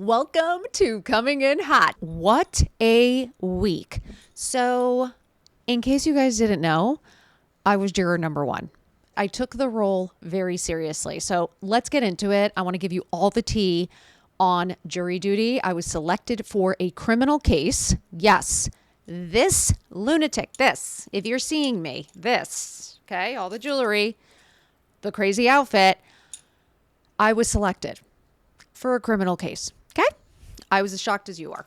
Welcome to Coming In Hot. What a week. So, in case you guys didn't know, I was juror number one. I took the role very seriously. So, let's get into it. I want to give you all the tea on jury duty. I was selected for a criminal case. Yes, this lunatic, this, if you're seeing me, this, okay, all the jewelry, the crazy outfit, I was selected for a criminal case. Okay? I was as shocked as you are.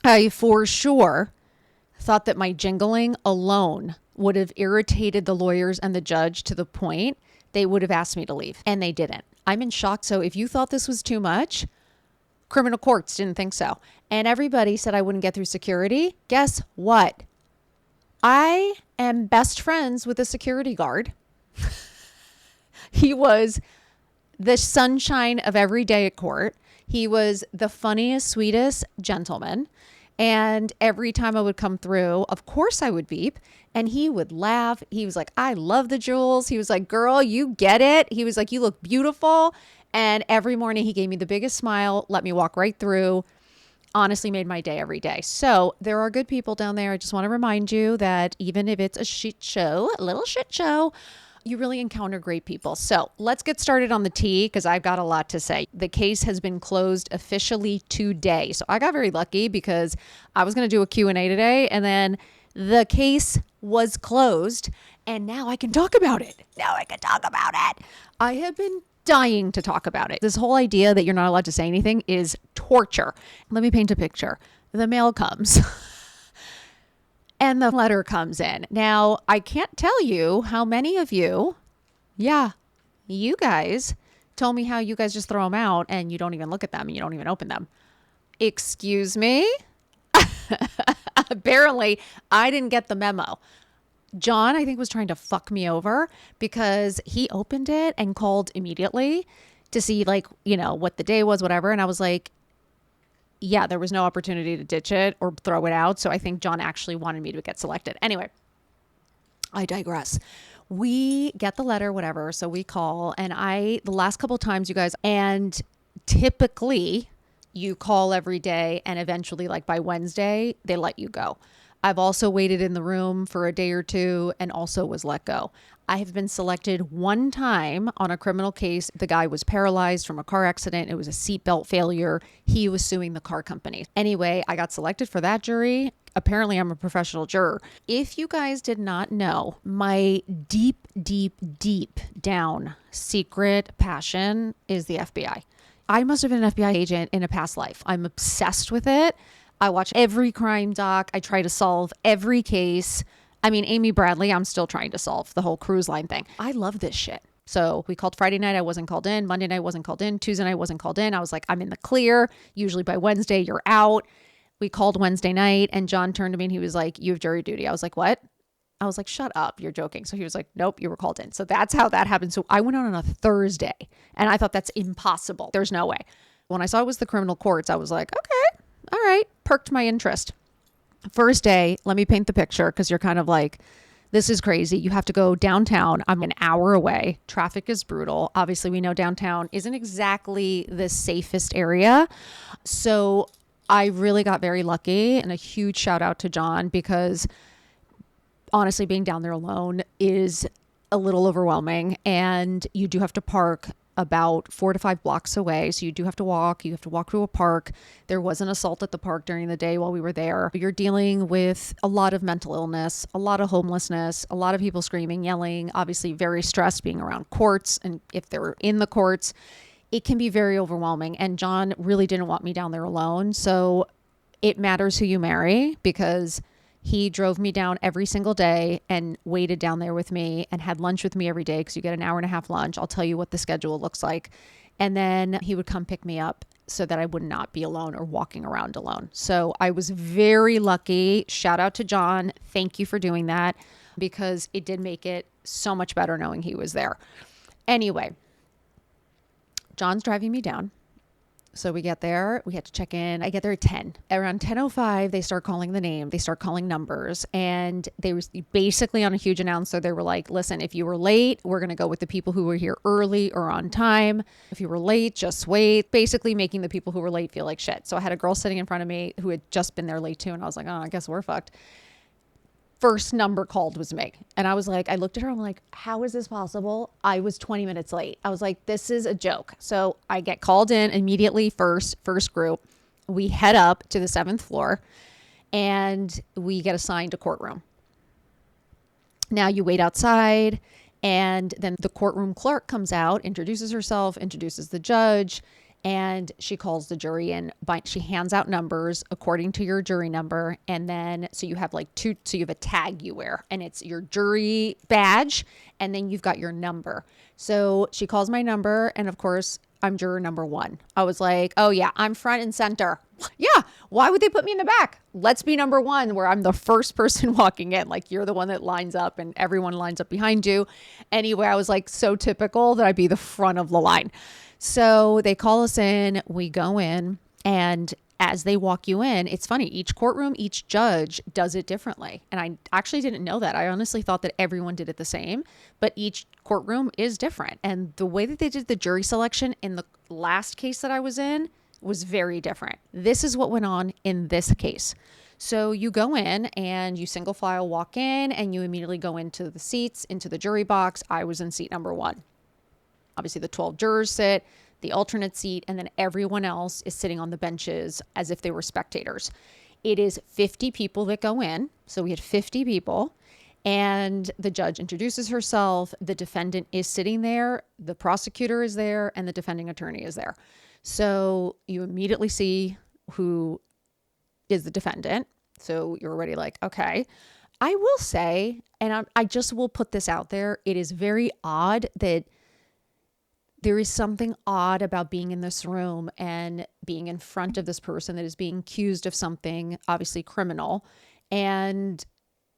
I for sure thought that my jingling alone would have irritated the lawyers and the judge to the point they would have asked me to leave, and they didn't. I'm in shock. So if you thought this was too much, criminal courts didn't think so. And everybody said I wouldn't get through security. Guess what? I am best friends with a security guard. He was the sunshine of every day at court. He was the funniest, sweetest gentleman. And every time I would come through, of course I would beep, and he would laugh. He was like, I love the jewels. He was like, girl, you get it. He was like, you look beautiful. And every morning he gave me the biggest smile, let me walk right through. Honestly made my day every day. So there are good people down there. I just want to remind you that even if it's a shit show, a little shit show, you really encounter great people. So let's get started on the tea because I've got a lot to say. The case has been closed officially today. So I got very lucky because I was going to do a Q&A today, and then the case was closed and now I can talk about it. I have been dying to talk about it. This whole idea that you're not allowed to say anything is torture. Let me paint a picture. The mail comes. And the letter comes in. Now, I can't tell you how many of you, you guys told me how you guys just throw them out and you don't even look at them and you don't even open them. Excuse me? Apparently, I didn't get the memo. John, I think, was trying to fuck me over because he opened it and called immediately to see, what the day was, whatever. And I was like, yeah, there was no opportunity to ditch it or throw it out. So I think John actually wanted me to get selected. Anyway, I digress. We get the letter, whatever. So we call, and the last couple of times, you guys, and typically you call every day and eventually by Wednesday, they let you go. I've also waited in the room for a day or two and also was let go. I have been selected one time on a criminal case. The guy was paralyzed from a car accident. It was a seatbelt failure. He was suing the car company. Anyway, I got selected for that jury. Apparently, I'm a professional juror. If you guys did not know, my deep, deep, deep down secret passion is the FBI. I must have been an FBI agent in a past life. I'm obsessed with it. I watch every crime doc. I try to solve every case. I mean, Amy Bradley, I'm still trying to solve the whole cruise line thing. I love this shit. So we called Friday night. I wasn't called in. Monday night wasn't called in. Tuesday night wasn't called in. I was like, I'm in the clear. Usually by Wednesday, you're out. We called Wednesday night and John turned to me and he was like, you have jury duty. I was like, what? I was like, shut up. You're joking. So he was like, nope, you were called in. So that's how that happened. So I went on a Thursday and I thought that's impossible. There's no way. When I saw it was the criminal courts, I was like, okay, all right. Perked my interest. First day, let me paint the picture because you're kind of like, this is crazy. You have to go downtown. I'm an hour away. Traffic is brutal. Obviously, we know downtown isn't exactly the safest area. So I really got very lucky, and a huge shout out to John because honestly, being down there alone is a little overwhelming, and you do have to park about 4 to 5 blocks away. So you do have to walk. You have to walk to a park. There was an assault at the park during the day while we were there. You're dealing with a lot of mental illness, a lot of homelessness, a lot of people screaming, yelling, obviously very stressed being around courts. And if they're in the courts, it can be very overwhelming. And John really didn't want me down there alone. So it matters who you marry because he drove me down every single day and waited down there with me and had lunch with me every day because you get an hour and a half lunch. I'll tell you what the schedule looks like. And then he would come pick me up so that I would not be alone or walking around alone. So I was very lucky. Shout out to John. Thank you for doing that because it did make it so much better knowing he was there. Anyway, John's driving me down. So we get there, we had to check in. I get there at 10. Around 10:05, they start calling the name, they start calling numbers. And they were basically on a huge announcer. They were like, listen, if you were late, we're going to go with the people who were here early or on time. If you were late, just wait. Basically making the people who were late feel like shit. So I had a girl sitting in front of me who had just been there late too. And I was like, oh, I guess we're fucked. First number called was me. And I was like, I looked at her, I'm like, how is this possible? I was 20 minutes late. I was like, this is a joke. So I get called in immediately, first group. We head up to the 7th floor and we get assigned a courtroom. Now you wait outside, and then the courtroom clerk comes out, introduces herself, introduces the judge, and she calls the jury in. She hands out numbers according to your jury number. And then, so you have like two, so you have a tag you wear, and it's your jury badge, and then you've got your number. So she calls my number, and of course, I'm juror number 1. I was like, oh yeah, I'm front and center. Yeah, why would they put me in the back? Let's be number 1, where I'm the first person walking in. Like, you're the one that lines up and everyone lines up behind you. Anyway, I was like, so typical that I'd be the front of the line. So they call us in, we go in, and as they walk you in, it's funny, each courtroom, each judge does it differently. And I actually didn't know that. I honestly thought that everyone did it the same, but each courtroom is different. And the way that they did the jury selection in the last case that I was in was very different. This is what went on in this case. So you go in and you single file walk in, and you immediately go into the seats, into the jury box. I was in seat number 1. Obviously, the 12 jurors sit, the alternate seat, and then everyone else is sitting on the benches as if they were spectators. It is 50 people that go in. So we had 50 people, and the judge introduces herself. The defendant is sitting there, the prosecutor is there, and the defending attorney is there. So you immediately see who is the defendant. So you're already like, okay. I will say, and I just will put this out there, it is very odd that there is something odd about being in this room and being in front of this person that is being accused of something obviously criminal, and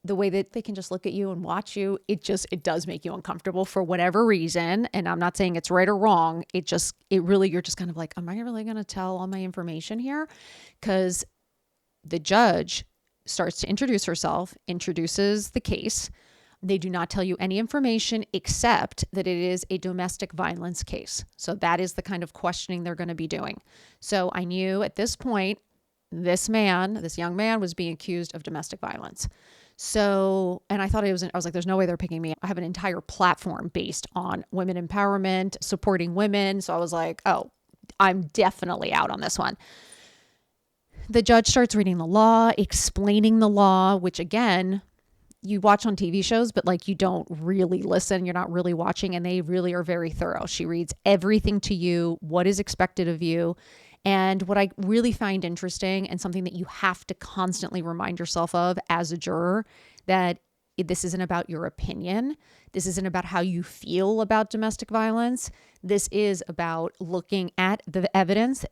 the way that they can just look at you and watch you, it does make you uncomfortable for whatever reason. And I'm not saying it's right or wrong. It really, you're just kind of like, am I really going to tell all my information here? Because the judge starts to introduce herself, introduces the case. They do not tell you any information except that it is a domestic violence case. So that is the kind of questioning they're going to be doing. So I knew at this point, this young man was being accused of domestic violence. So, and I thought I was like, there's no way they're picking me. I have an entire platform based on women empowerment, supporting women. So I was like, oh, I'm definitely out on this one. The judge starts reading the law, explaining the law, which again, you watch on TV shows, but like you don't really listen. You're not really watching, and they really are very thorough. She reads everything to you, what is expected of you. And what I really find interesting, and something that you have to constantly remind yourself of as a juror, that this isn't about your opinion. This isn't about how you feel about domestic violence. This is about looking at the evidence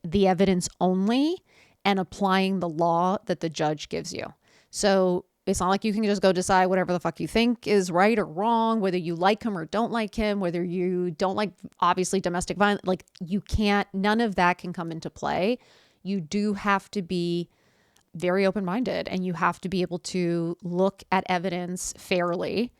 only, and applying the law that the judge gives you. So it's not like you can just go decide whatever the fuck you think is right or wrong, whether you like him or don't like him, whether you don't like, obviously, domestic violence. Like, you can't, none of that can come into play. You do have to be very open-minded, and you have to be able to look at evidence fairly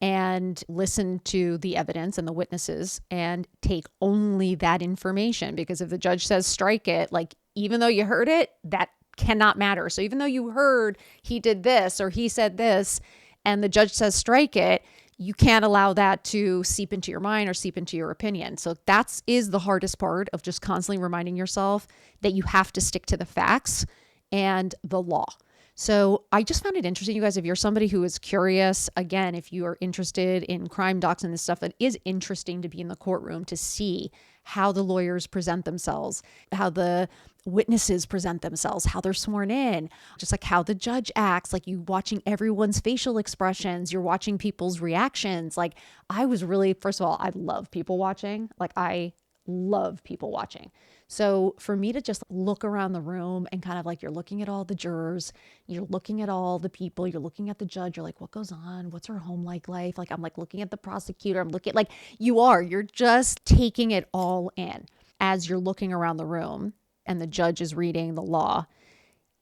and listen to the evidence and the witnesses and take only that information. Because if the judge says strike it, like, even though you heard it, that cannot matter. So even though you heard he did this or he said this, and the judge says strike it, you can't allow that to seep into your mind or seep into your opinion. So that is the hardest part of just constantly reminding yourself that you have to stick to the facts and the law. So I just found it interesting, you guys, if you're somebody who is curious, again, if you are interested in crime docs and this stuff, that is interesting to be in the courtroom to see how the lawyers present themselves, how the witnesses present themselves, how they're sworn in, just like how the judge acts, like you watching everyone's facial expressions, you're watching people's reactions. Like, I was really, first of all, I love people watching. Like, I love people watching. So for me to just look around the room and kind of like, you're looking at all the jurors, you're looking at all the people, you're looking at the judge, you're like, what goes on? What's her home life? Like, I'm like looking at the prosecutor, I'm looking, like, you're just taking it all in as you're looking around the room. and the judge is reading the law,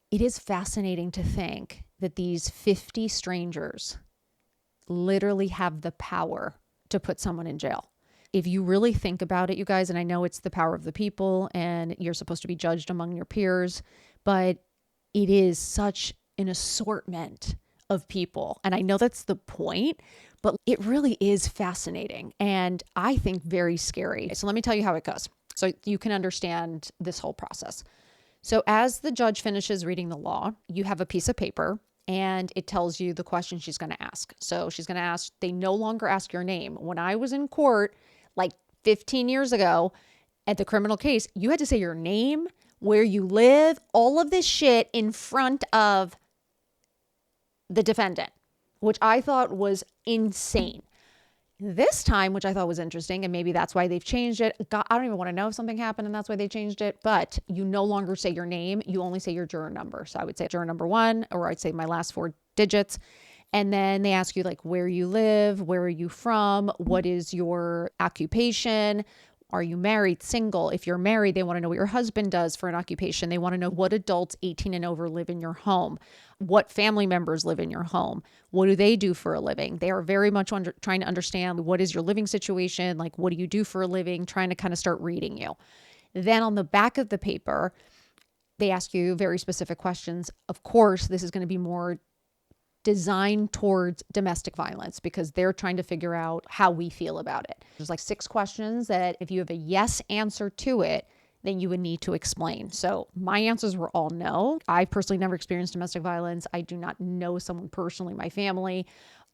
it is fascinating to think that these 50 strangers literally have the power to put someone in jail. If you really think about it, you guys, and I know it's the power of the people and you're supposed to be judged among your peers, but it is such an assortment of people. And I know that's the point, but it really is fascinating and I think very scary. So let me tell you how it goes so you can understand this whole process. So as the judge finishes reading the law, you have a piece of paper and it tells you the question she's going to ask. So she's going to ask, they no longer ask your name. When I was in court, like 15 years ago at the criminal case, you had to say your name, where you live, all of this shit in front of the defendant, which I thought was insane. This time, which I thought was interesting, and maybe that's why they've changed it. God, I don't even want to know if something happened and that's why they changed it, but you no longer say your name. You only say your juror number. So I would say juror number 1, or I'd say my last 4 digits. And then they ask you like where you live, where are you from, what is your occupation, are you married, single? If you're married, they want to know what your husband does for an occupation. They want to know what adults 18 and over live in your home, what family members live in your home, what do they do for a living. They are very much trying to understand what is your living situation, like what do you do for a living, trying to kind of start reading you. Then on the back of the paper, they ask you very specific questions. Of course, this is going to be more designed towards domestic violence because they're trying to figure out how we feel about it. There's like 6 questions that if you have a yes answer to it, then you would need to explain. So my answers were all no. I personally never experienced domestic violence. I do not know someone personally, my family.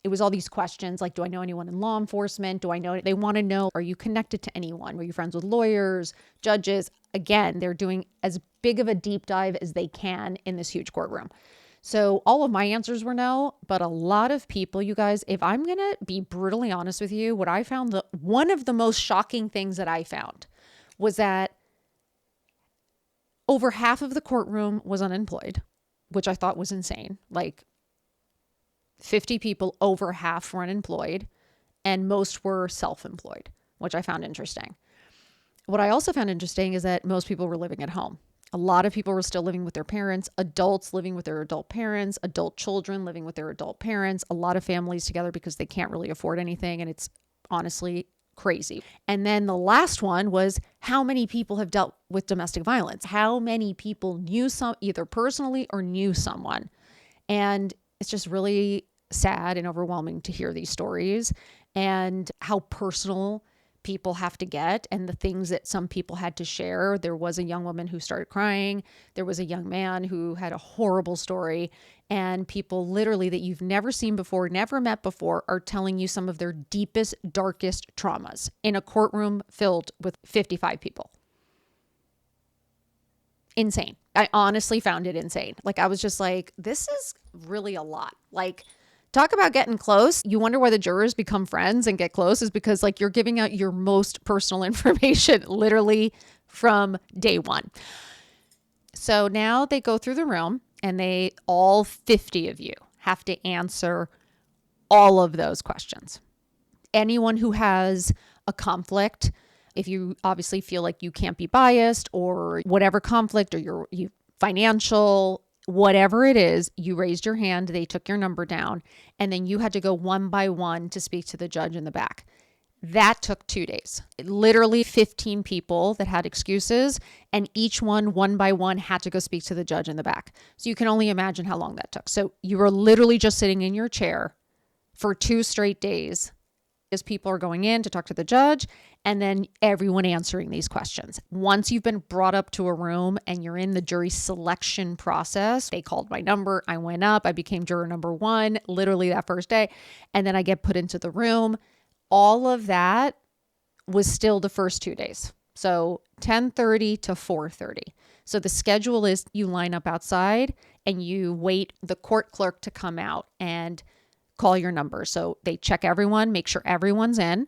It was all these questions like, do I know anyone in law enforcement? Do I know? They want to know, are you connected to anyone? Were you friends with lawyers, judges? Again, they're doing as big of a deep dive as they can in this huge courtroom. So all of my answers were no, but a lot of people, you guys, if I'm going to be brutally honest with you, what I found, one of the most shocking things that I found was that over half of the courtroom was unemployed, which I thought was insane. Like 50 people, over half were unemployed, and most were self-employed, which I found interesting. What I also found interesting is that most people were living at home. A lot of people were still living with their parents, adults living with their adult parents, adult children living with their adult parents, a lot of families together because they can't really afford anything. And it's honestly crazy. And then the last one was how many people have dealt with domestic violence? How many people knew some, either personally or knew someone? And it's just really sad and overwhelming to hear these stories and how personal people have to get and the things that some people had to share. There was a young woman who started crying. There was a young man who had a horrible story, and people literally that you've never seen before, never met before, are telling you some of their deepest, darkest traumas in a courtroom filled with 55 people. Insane. I honestly found it insane. Like I was just like, this is really a lot. Like, talk about getting close. You wonder why the jurors become friends and get close is because like you're giving out your most personal information literally from day one. So now they go through the room and all 50 of you have to answer all of those questions. Anyone who has a conflict, if you obviously feel like you can't be biased or whatever conflict or you financial, whatever it is, you raised your hand, they took your number down, and then you had to go one by one to speak to the judge in the back. That took 2 days. Literally 15 people that had excuses, and each one by one, had to go speak to the judge in the back. So you can only imagine how long that took. So you were literally just sitting in your chair for 2 straight days as people are going in to talk to the judge, and then everyone answering these questions. Once you've been brought up to a room and you're in the jury selection process, they called my number, I went up, I became juror number 1, literally that first day, and then I get put into the room. All of that was still the first 2 days. So 10:30 to 4:30. So the schedule is you line up outside and you wait the court clerk to come out and call your number. So they check everyone, make sure everyone's in.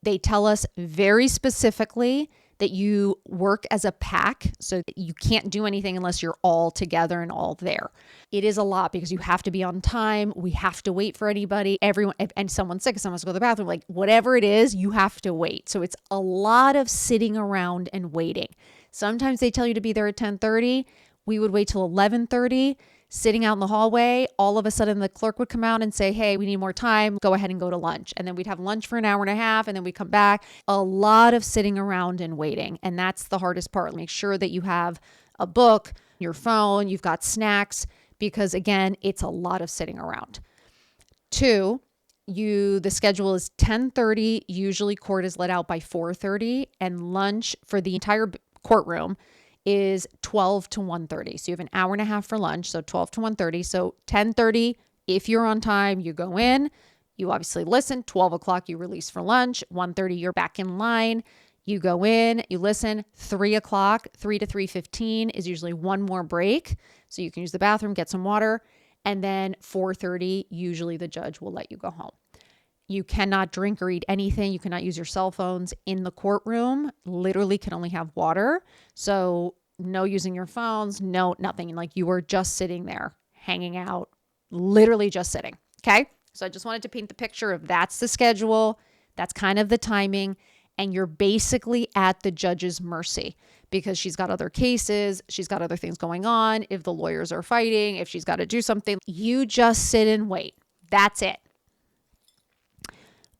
They tell us very specifically that you work as a pack, so that you can't do anything unless you're all together and all there. It is a lot because you have to be on time. We have to wait for anybody, everyone, and someone's sick, someone has to go to the bathroom, like whatever it is, you have to wait. So it's a lot of sitting around and waiting. Sometimes they tell you to be there at 10:30. We would wait till 11:30, sitting out in the hallway. All of a sudden the clerk would come out and say, hey, we need more time. Go ahead and go to lunch. And then we'd have lunch for an hour and a half, and then we come back. A lot of sitting around and waiting. And that's the hardest part. Make sure that you have a book, your phone, you've got snacks, because again, it's a lot of sitting around. 2, the schedule is 10:30. Usually court is let out by 4:30, and lunch for the entire courtroom is 12 to 1:30. So you have an hour and a half for lunch. So 12 to 1:30. So 10:30, if you're on time, you go in, you obviously listen. 12 o'clock, you release for lunch. 1:30, you're back in line. You go in, you listen. 3 o'clock, 3 to 3:15 is usually one more break. So you can use the bathroom, get some water. And then 4:30, usually the judge will let you go home. You cannot drink or eat anything. You cannot use your cell phones in the courtroom. Literally can only have water. So no using your phones, no, nothing. Like you are just sitting there, hanging out, literally just sitting. Okay. So I just wanted to paint the picture of that's the schedule. That's kind of the timing. And you're basically at the judge's mercy because she's got other cases. She's got other things going on. If the lawyers are fighting, if she's got to do something, you just sit and wait. That's it.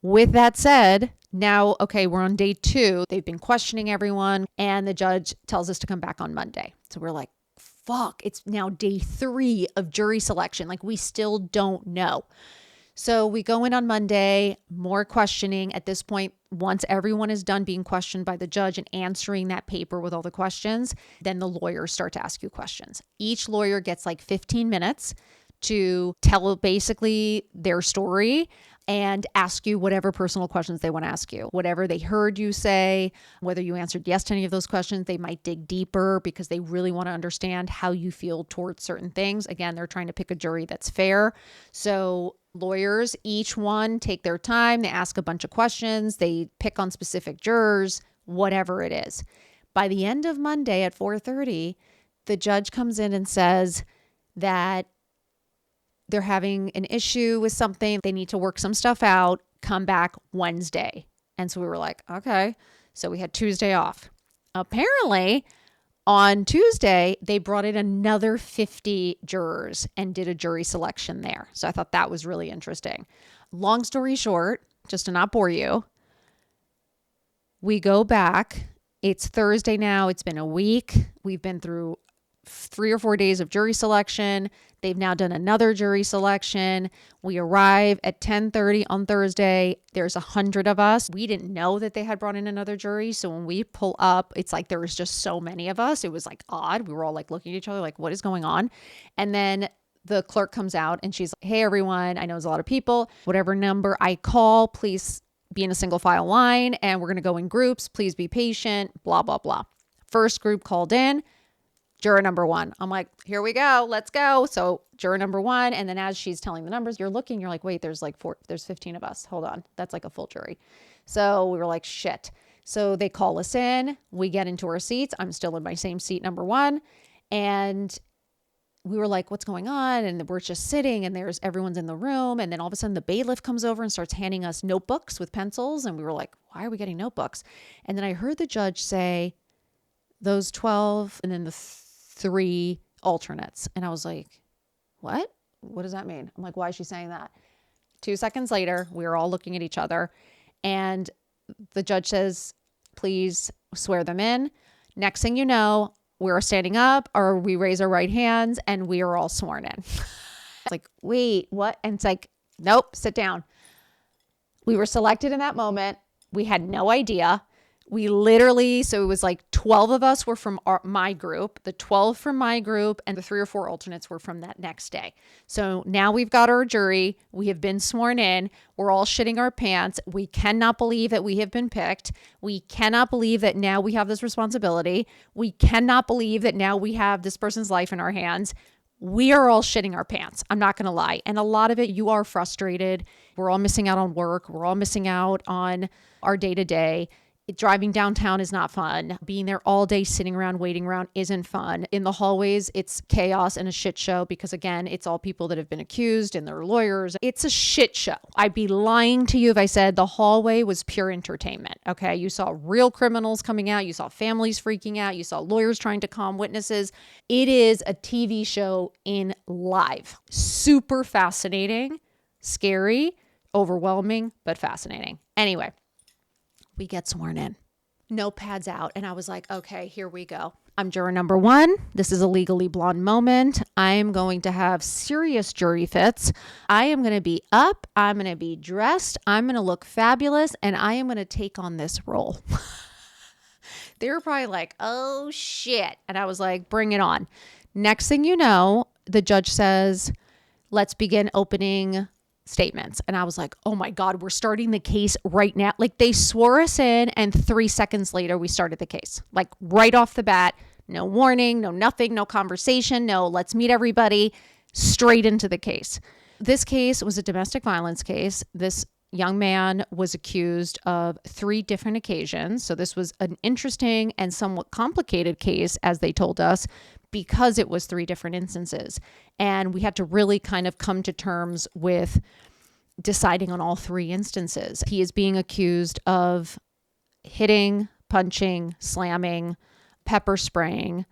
With that said, now, okay, we're on day 2. They've been questioning everyone and the judge tells us to come back on Monday. So we're like, fuck, it's now day 3 of jury selection. Like we still don't know. So we go in on Monday, more questioning. At this point, once everyone is done being questioned by the judge and answering that paper with all the questions, then the lawyers start to ask you questions. Each lawyer gets like 15 minutes to tell basically their story and ask you whatever personal questions they want to ask you. Whatever they heard you say, whether you answered yes to any of those questions, they might dig deeper because they really want to understand how you feel towards certain things. Again, they're trying to pick a jury that's fair. So lawyers, each one take their time. They ask a bunch of questions. They pick on specific jurors, whatever it is. By the end of Monday at 4:30, the judge comes in and says that they're having an issue with something. They need to work some stuff out. Come back Wednesday. And so we were like, okay. So we had Tuesday off. Apparently, on Tuesday, they brought in another 50 jurors and did a jury selection there. So I thought that was really interesting. Long story short, just to not bore you, we go back. It's Thursday now. It's been a week. We've been through 3 or 4 days of jury selection. They've now done another jury selection. We arrive at 10:30 on Thursday. There's 100 of us. We didn't know that they had brought in another jury. So when we pull up, it's like there was just so many of us. It was like odd. We were all like looking at each other like, what is going on? And then the clerk comes out and she's like, hey, everyone, I know there's a lot of people. Whatever number I call, please be in a single file line and we're going to go in groups. Please be patient, blah, blah, blah. First group called in. Juror number 1. I'm like, here we go. Let's go. So juror number 1. And then as she's telling the numbers, you're looking, you're like, wait, there's 15 of us. Hold on. That's like a full jury. So we were like, shit. So they call us in. We get into our seats. I'm still in my same seat, number 1. And we were like, what's going on? And we're just sitting and everyone's in the room. And then all of a sudden the bailiff comes over and starts handing us notebooks with pencils. And we were like, why are we getting notebooks? And then I heard the judge say, those 12 and then the 3 alternates. And I was like, what? What does that mean? I'm like, why is she saying that? 2 seconds later, we were all looking at each other and the judge says, please swear them in. Next thing you know, we're standing up or we raise our right hands and we are all sworn in. It's like, wait, what? And it's like, nope, sit down. We were selected in that moment. We had no idea. We literally, so it was like 12 of us were from my group, the 12 from my group, and the 3 or 4 alternates were from that next day. So now we've got our jury. We have been sworn in. We're all shitting our pants. We cannot believe that we have been picked. We cannot believe that now we have this responsibility. We cannot believe that now we have this person's life in our hands. We are all shitting our pants. I'm not going to lie. And a lot of it, you are frustrated. We're all missing out on work. We're all missing out on our day-to-day. Driving downtown is not fun. Being there all day, sitting around, waiting around isn't fun. In the hallways, it's chaos and a shit show because, again, it's all people that have been accused and their lawyers. It's a shit show. I'd be lying to you if I said the hallway was pure entertainment. Okay. You saw real criminals coming out. You saw families freaking out. You saw lawyers trying to calm witnesses. It is a TV show in live. Super fascinating, scary, overwhelming, but fascinating. Anyway. We get sworn in. Notepads out. And I was like, okay, here we go. I'm juror number 1. This is a Legally Blonde moment. I am going to have serious jury fits. I am going to be up. I'm going to be dressed. I'm going to look fabulous. And I am going to take on this role. They were probably like, oh shit. And I was like, bring it on. Next thing you know, the judge says, let's begin opening statements. And I was like, oh my God, we're starting the case right now. Like they swore us in and 3 seconds later we started the case. Like right off the bat, no warning, no nothing, no conversation, no let's meet everybody, straight into the case. This case was a domestic violence case. This young man was accused of 3 different occasions. So this was an interesting and somewhat complicated case, as they told us, because it was 3 different instances. And we had to really kind of come to terms with deciding on all 3 instances. He is being accused of hitting, punching, slamming, pepper spraying,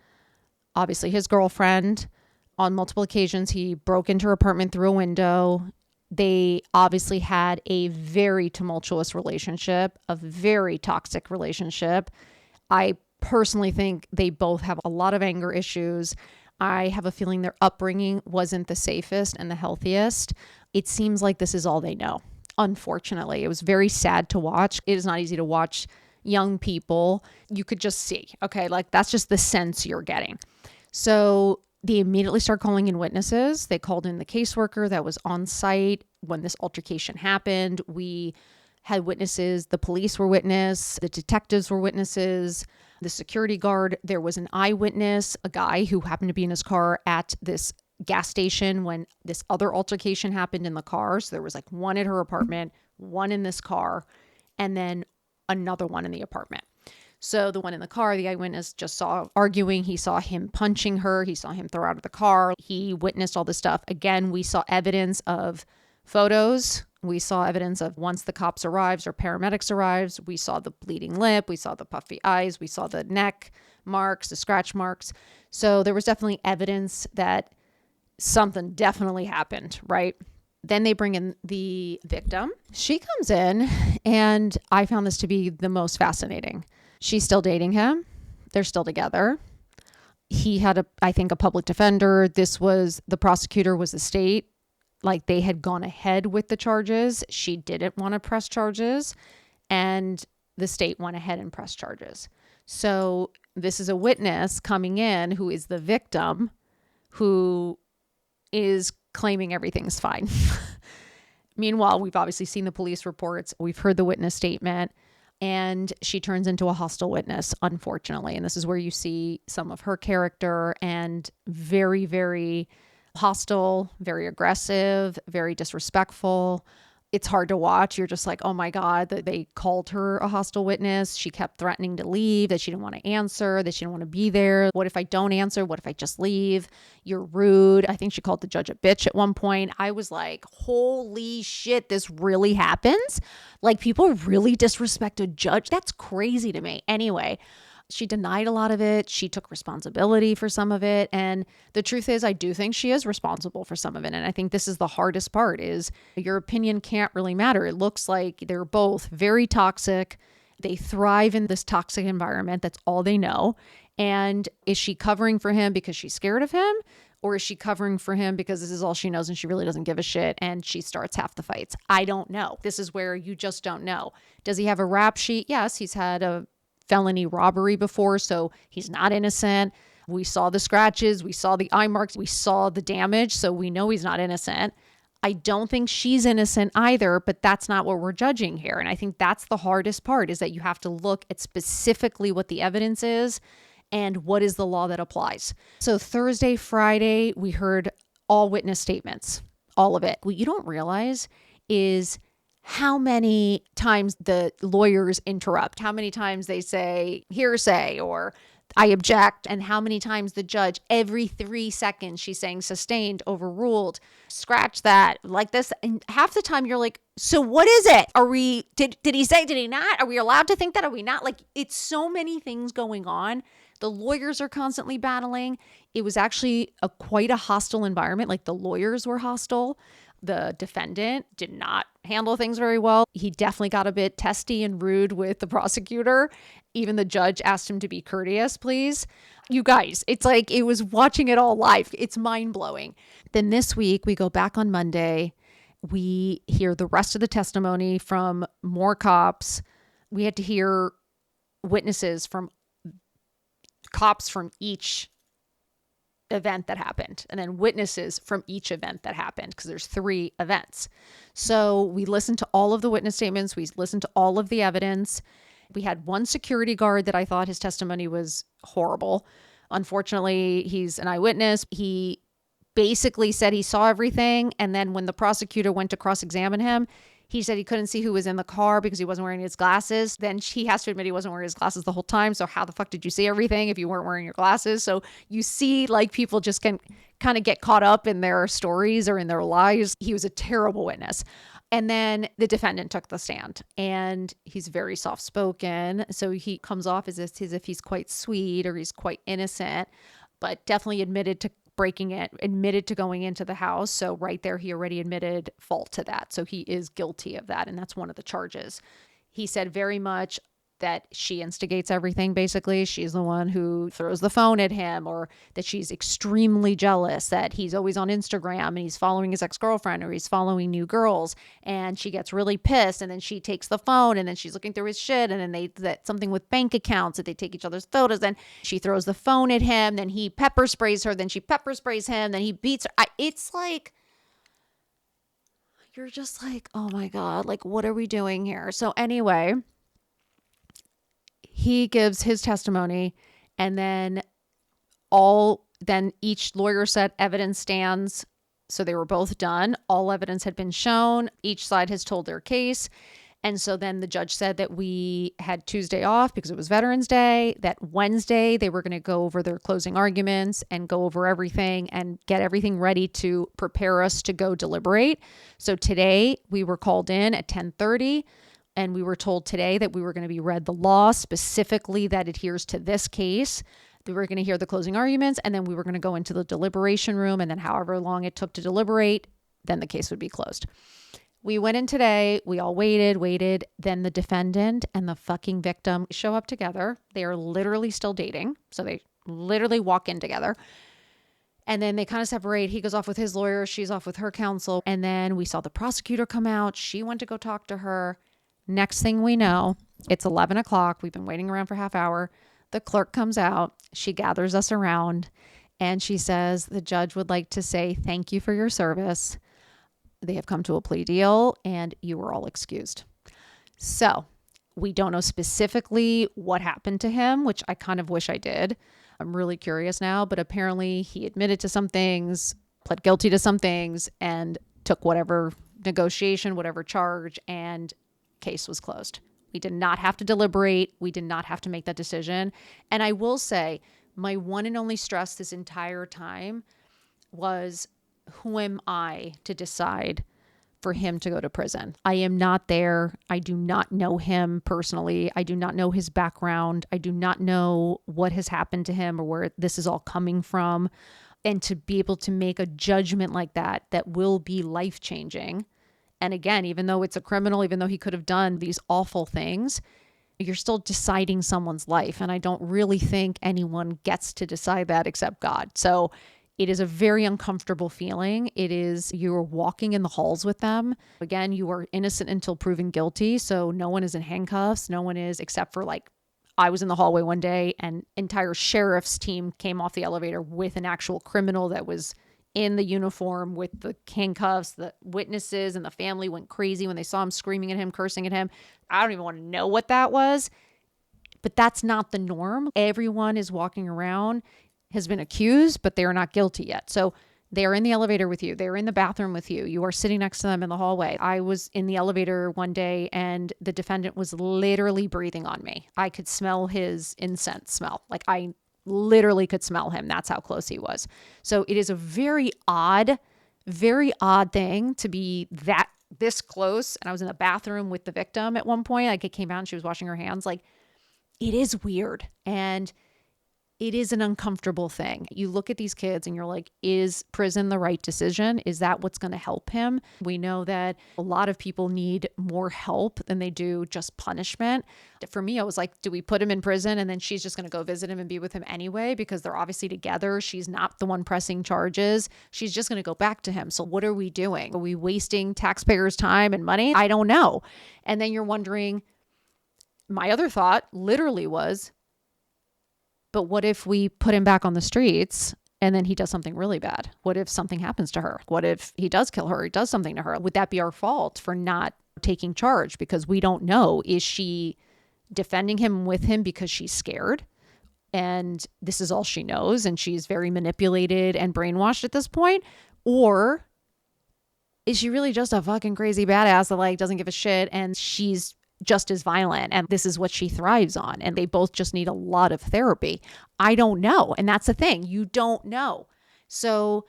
obviously his girlfriend. On multiple occasions, he broke into her apartment through a window. They obviously had a very tumultuous relationship, a very toxic relationship. I personally think they both have a lot of anger issues. I have a feeling their upbringing wasn't the safest and the healthiest. It seems like this is all they know. Unfortunately, it was very sad to watch. It is not easy to watch young people. You could just see, okay, like that's just the sense you're getting. So they immediately start calling in witnesses. They called in the caseworker that was on site when this altercation happened. We had witnesses. The police were witness. The detectives were witnesses. The security guard. There was an eyewitness, a guy who happened to be in his car at this gas station when this other altercation happened in the car. So there was like one at her apartment, one in this car, and then another one in the apartment. So the one in the car, the eyewitness just saw arguing. He saw him punching her. He saw him throw out of the car. He witnessed all this stuff. Again, we saw evidence of photos. We saw evidence of once the cops arrives or paramedics arrives, we saw the bleeding lip. We saw the puffy eyes. We saw the neck marks, the scratch marks. So there was definitely evidence that something definitely happened, right? Then they bring in the victim. She comes in, and I found this to be the most fascinating. She's still dating him. They're still together. He had I think a public defender. The prosecutor was the state. Like they had gone ahead with the charges. She didn't want to press charges, and the state went ahead and pressed charges. So this is a witness coming in who is the victim, who is claiming everything's fine. Meanwhile, we've obviously seen the police reports. We've heard the witness statement. And she turns into a hostile witness, unfortunately. And this is where you see some of her character, and very, very hostile, very aggressive, very disrespectful. It's hard to watch. You're just like, oh my God, that they called her a hostile witness. She kept threatening to leave, that she didn't want to answer, that she didn't want to be there. What if I don't answer? What if I just leave? You're rude. I think she called the judge a bitch at one point. I was like, holy shit, this really happens? Like people really disrespect a judge? That's crazy to me. Anyway, she denied a lot of it. She took responsibility for some of it. And the truth is, I do think she is responsible for some of it. And I think this is the hardest part, is your opinion can't really matter. It looks like they're both very toxic. They thrive in this toxic environment. That's all they know. And is she covering for him because she's scared of him? Or is she covering for him because this is all she knows and she really doesn't give a shit and she starts half the fights? I don't know. This is where you just don't know. Does he have a rap sheet? Yes, he's had a felony robbery before, so he's not innocent. We saw the scratches, we saw the eye marks, we saw the damage, so we know he's not innocent. I don't think she's innocent either, but that's not what we're judging here. And I think that's the hardest part, is that you have to look at specifically what the evidence is and what is the law that applies. So Thursday, Friday, we heard all witness statements, all of it. What you don't realize is how many times the lawyers interrupt, how many times they say hearsay or I object, and how many times the judge, every 3 seconds, she's saying sustained, overruled, scratch that, like this. And half the time you're like, so what is it? Did he say, did he not? Are we allowed to think that? Are we not? Like, it's so many things going on. The lawyers are constantly battling. It was actually quite a hostile environment. Like, the lawyers were hostile. The defendant did not handle things very well. He definitely got a bit testy and rude with the prosecutor. Even the judge asked him to be courteous, please. You guys, it's like it was watching it all live. It's mind-blowing. Then this week, we go back on Monday. We hear the rest of the testimony from more cops. We had to hear witnesses from cops from each event that happened, and then witnesses from each event that happened, because there's 3 events. So we listened to all of the witness statements. We listened to all of the evidence. We had one security guard that I thought his testimony was horrible. Unfortunately, he's an eyewitness. He basically said he saw everything. And then when the prosecutor went to cross-examine him, he said he couldn't see who was in the car because he wasn't wearing his glasses. Then he has to admit he wasn't wearing his glasses the whole time. So how the fuck did you see everything if you weren't wearing your glasses? So you see, like, people just can kind of get caught up in their stories or in their lies. He was a terrible witness. And then the defendant took the stand, and he's very soft-spoken. So he comes off as if he's quite sweet or he's quite innocent, but definitely admitted to breaking it, admitted to going into the house. So right there, he already admitted fault to that. So he is guilty of that. And that's one of the charges. He said very much that she instigates everything. Basically, she's the one who throws the phone at him, or that she's extremely jealous that he's always on Instagram and he's following his ex-girlfriend, or he's following new girls, and she gets really pissed, and then she takes the phone, and then she's looking through his shit, and then that something with bank accounts, that they take each other's photos, and she throws the phone at him, then he pepper sprays her, then she pepper sprays him, then he beats her. It's like, you're just like, oh my God, like, what are we doing here? So anyway, he gives his testimony, and then each lawyer said evidence stands. So they were both done. All evidence had been shown. Each side has told their case. And so then the judge said that we had Tuesday off because it was Veterans Day, that Wednesday they were going to go over their closing arguments and go over everything and get everything ready to prepare us to go deliberate. So today we were called in at 10:30. And we were told today that we were going to be read the law specifically that adheres to this case. We were going to hear the closing arguments, and then we were going to go into the deliberation room. And then however long it took to deliberate, then the case would be closed. We went in today. We all waited. Then the defendant and the fucking victim show up together. They are literally still dating. So they literally walk in together. And then they kind of separate. He goes off with his lawyer. She's off with her counsel. And then we saw the prosecutor come out. She went to go talk to her. Next thing we know, it's 11 o'clock. We've been waiting around for half hour. The clerk comes out. She gathers us around, and she says, the judge would like to say thank you for your service. They have come to a plea deal, and you were all excused. So we don't know specifically what happened to him, which I kind of wish I did. I'm really curious now, but apparently he admitted to some things, pled guilty to some things, and took whatever negotiation, whatever charge, and case was closed. We did not have to deliberate. We did not have to make that decision. And I will say, my one and only stress this entire time was, who am I to decide for him to go to prison? I am not there. I do not know him personally. I do not know his background. I do not know what has happened to him or where this is all coming from. And to be able to make a judgment like that will be life-changing. And again, even though it's a criminal, even though he could have done these awful things, you're still deciding someone's life. And I don't really think anyone gets to decide that except God. So it is a very uncomfortable feeling. You're walking in the halls with them. Again, you are innocent until proven guilty. So no one is in handcuffs. No one is, except for, like, I was in the hallway one day and entire sheriff's team came off the elevator with an actual criminal that was in the uniform with the handcuffs. The witnesses and the family went crazy when they saw him screaming at him, cursing at him. I don't even want to know what that was, but that's not the norm. Everyone is walking around, has been accused, but they are not guilty yet. So They're in the elevator with you. They're in the bathroom with you. You are sitting next to them in the hallway. I was in the elevator one day and the defendant was literally breathing on me. I could smell his incense smell. Like I literally could smell him. That's how close he was. So it is a very odd thing to be this close. And I was in the bathroom with the victim at one point. Like it came out and she was washing her hands. Like it is weird. And it is an uncomfortable thing. You look at these kids and you're like, is prison the right decision? Is that what's going to help him? We know that a lot of people need more help than they do just punishment. For me, I was like, do we put him in prison and then she's just going to go visit him and be with him anyway? Because they're obviously together. She's not the one pressing charges. She's just going to go back to him. So what are we doing? Are we wasting taxpayers' time and money? I don't know. And then you're wondering, my other thought literally was, but what if we put him back on the streets and then he does something really bad? What if something happens to her? What if he does kill her? He does something to her? Would that be our fault for not taking charge? Because we don't know. Is she defending him with him because she's scared? And this is all she knows and she's very manipulated and brainwashed at this point? Or is she really just a fucking crazy badass that like doesn't give a shit and she's just as violent and this is what she thrives on and they both just need a lot of therapy? I don't know. And that's the thing. You don't know. So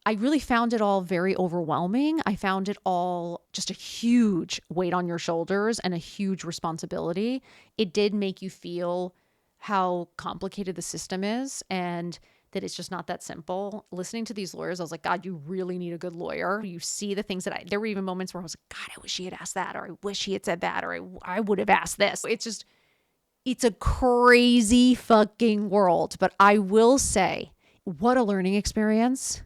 I really found it all very overwhelming. I found it all just a huge weight on your shoulders and a huge responsibility. It did make you feel how complicated the system is and that it's just not that simple. Listening to these lawyers, I was like, God, you really need a good lawyer. You see the things that there were even moments where I was like, God, I wish he had asked that, or I wish he had said that, or I would have asked this. It's a crazy fucking world. But I will say, what a learning experience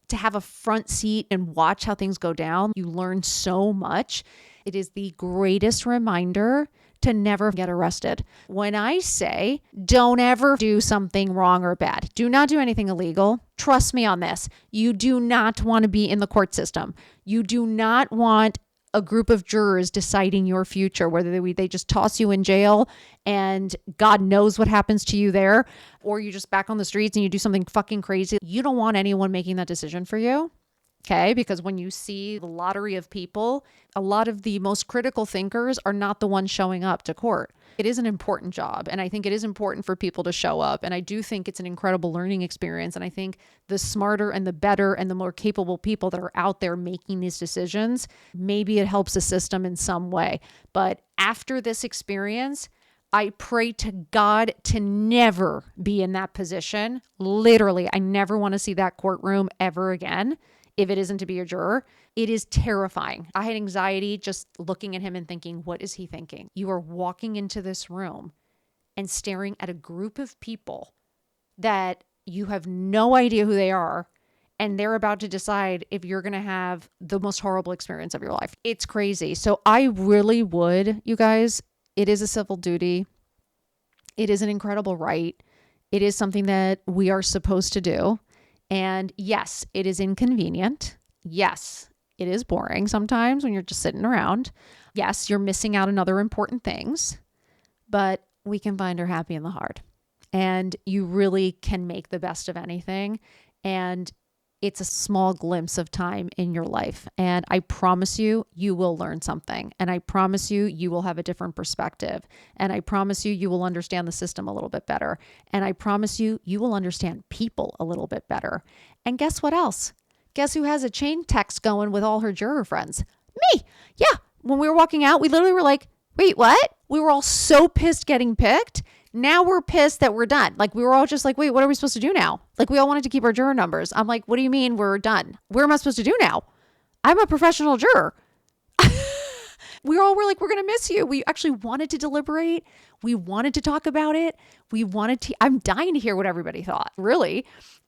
to have a front seat and watch how things go down. You learn so much. It is the greatest reminder to never get arrested. When I say don't ever do something wrong or bad, do not do anything illegal. Trust me on this. You do not want to be in the court system. You do not want a group of jurors deciding your future, whether they just toss you in jail and God knows what happens to you there, or you just back on the streets and you do something fucking crazy. You don't want anyone making that decision for you. Okay, because when you see the lottery of people, a lot of the most critical thinkers are not the ones showing up to court. It is an important job, and I think it is important for people to show up, and I do think it's an incredible learning experience, and I think the smarter and the better and the more capable people that are out there making these decisions, maybe it helps the system in some way. But after this experience, I pray to God to never be in that position. Literally, I never want to see that courtroom ever again. If it isn't to be a juror, it is terrifying. I had anxiety just looking at him and thinking, what is he thinking? You are walking into this room and staring at a group of people that you have no idea who they are, and they're about to decide if you're going to have the most horrible experience of your life. It's crazy. So I really would, you guys, it is a civil duty. It is an incredible right. It is something that we are supposed to do. And yes, it is inconvenient. Yes, it is boring sometimes when you're just sitting around. Yes, you're missing out on other important things, but we can find our happy in the hard. And you really can make the best of anything. And it's a small glimpse of time in your life. And I promise you, you will learn something. And I promise you, you will have a different perspective. And I promise you, you will understand the system a little bit better. And I promise you, you will understand people a little bit better. And guess what else? Guess who has a chain text going with all her juror friends? Me. Yeah. When we were walking out, we literally were like, wait, what? We were all so pissed getting picked. Now we're pissed that we're done. Like we were all just like, wait, what are we supposed to do now? Like we all wanted to keep our juror numbers. I'm like, what do you mean we're done? What am I supposed to do now? I'm a professional juror. We all were like, we're going to miss you. We actually wanted to deliberate. We wanted to talk about it. I'm dying to hear what everybody thought, really.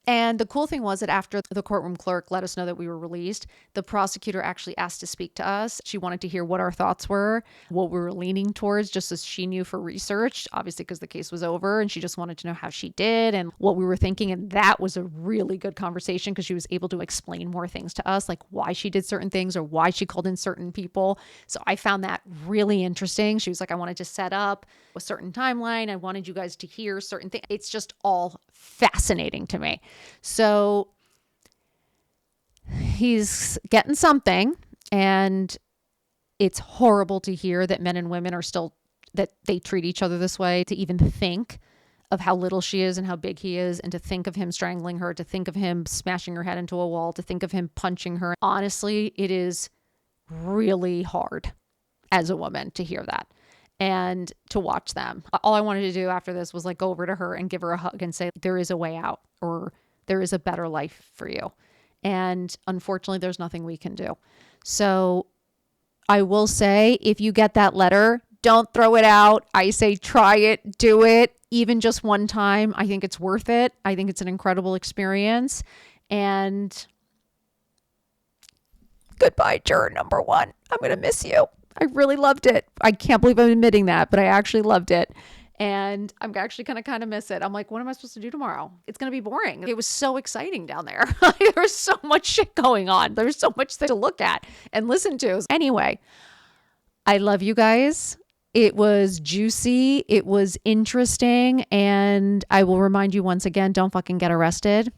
And the cool thing was that after the courtroom clerk let us know that we were released, the prosecutor actually asked to speak to us. She wanted to hear what our thoughts were, what we were leaning towards, just as she knew for research, obviously because the case was over, and she just wanted to know how she did and what we were thinking. And that was a really good conversation because she was able to explain more things to us, like why she did certain things or why she called in certain people. So I found that really interesting. She was like, I wanted to set up a certain timeline. I wanted you guys to hear certain things. It's just all fascinating to me. So he's getting something, and it's horrible to hear that men and women are still, that they treat each other this way, to even think of how little she is and how big he is, and to think of him strangling her, to think of him smashing her head into a wall, to think of him punching her. Honestly, it is really hard as a woman to hear that and to watch them. All I wanted to do after this was like go over to her and give her a hug and say, there is a way out, or there is a better life for you. And unfortunately, there's nothing we can do. So I will say, if you get that letter, don't throw it out. I say try it, do it, even just one time. I think it's worth it. I think it's an incredible experience. And goodbye, juror number 1. I'm going to miss you. I really loved it. I can't believe I'm admitting that, but I actually loved it. And I'm actually going to kind of miss it. I'm like, what am I supposed to do tomorrow? It's going to be boring. It was so exciting down there. There was so much shit going on. There's so much to look at and listen to. Anyway, I love you guys. It was juicy. It was interesting. And I will remind you once again, don't fucking get arrested.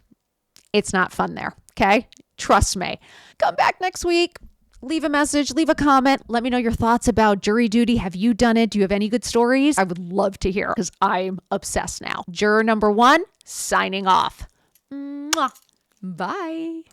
It's not fun there. Okay? Trust me. Come back next week. Leave a message, leave a comment. Let me know your thoughts about jury duty. Have you done it? Do you have any good stories? I would love to hear, because I'm obsessed now. Juror number 1, signing off. Mwah. Bye.